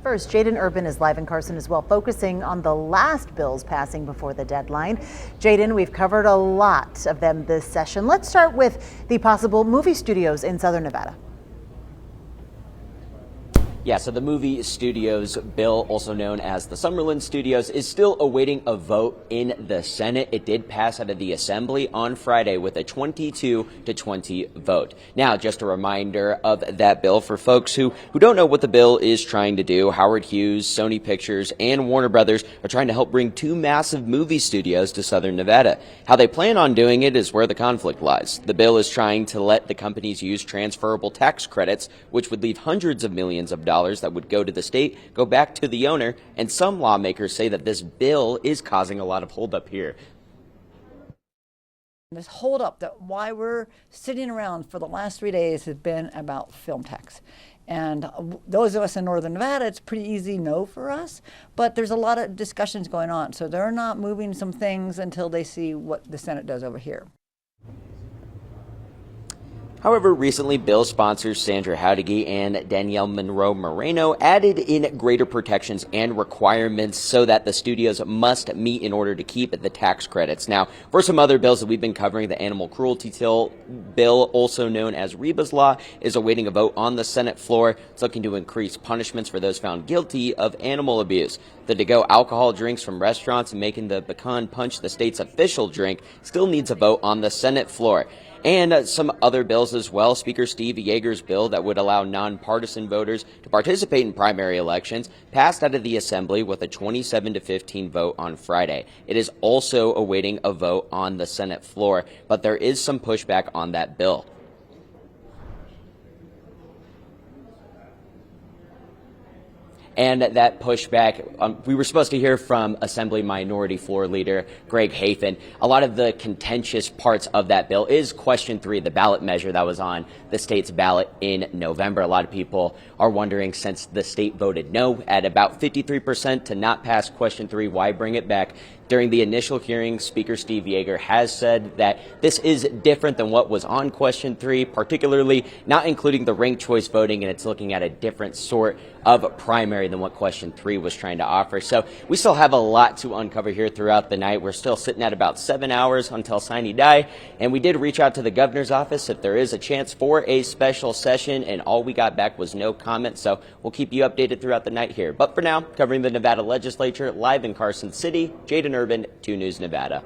First, Jaden Urban is live in Carson as well, focusing on the last bills passing before the deadline. Jaden, we've covered a lot of them this session. Let's start with the possible movie studios in Southern Nevada. Yeah, so the movie studios bill, also known as the Summerlin Studios, is still awaiting a vote in the Senate. It did pass out of the Assembly on Friday with a 22-20 vote. Now, just a reminder of that bill for folks who don't know what the bill is trying to do. Howard Hughes, Sony Pictures, and Warner Brothers are trying to help bring two massive movie studios to Southern Nevada. How they plan on doing it is where the conflict lies. The bill is trying to let the companies use transferable tax credits, which would leave hundreds of millions of dollars that would go to the state, go back to the owner, and some lawmakers say that this bill is causing a lot of holdup here. This holdup, that why we're sitting around for the last 3 days, has been about film tax. And those of us in Northern Nevada, it's pretty easy no for us, but there's a lot of discussions going on. So they're not moving some things until they see what the Senate does over here. However, recently, bill sponsors Sandra Howdigi and Danielle Monroe Moreno added in greater protections and requirements so that the studios must meet in order to keep the tax credits. Now, for some other bills that we've been covering, the animal cruelty bill, also known as Reba's Law, is awaiting a vote on the Senate floor. It's looking to increase punishments for those found guilty of animal abuse. The to-go alcohol drinks from restaurants and making the pecan punch the state's official drink still needs a vote on the Senate floor. And some other bills as well. Speaker Steve Yeager's bill that would allow nonpartisan voters to participate in primary elections passed out of the Assembly with a 27-15 vote on Friday. It is also awaiting a vote on the Senate floor, but there is some pushback on that bill. And that pushback, we were supposed to hear from Assembly Minority Floor Leader Greg Hafen. A lot of the contentious parts of that bill is Question 3, the ballot measure that was on the state's ballot in November. A lot of people are wondering, since the state voted no at about 53% to not pass Question 3, why bring it back? During the initial hearing, Speaker Steve Yeager has said that this is different than what was on Question 3, particularly not including the ranked choice voting, and it's looking at a different sort of primary than what Question 3 was trying to offer. So we still have a lot to uncover here throughout the night. We're still sitting at about 7 hours until sine die, and we did reach out to the governor's office if there is a chance for a special session, and all we got back was no comment. So we'll keep you updated throughout the night here. But for now, covering the Nevada Legislature live in Carson City, Jaden Urban, 2 News Nevada.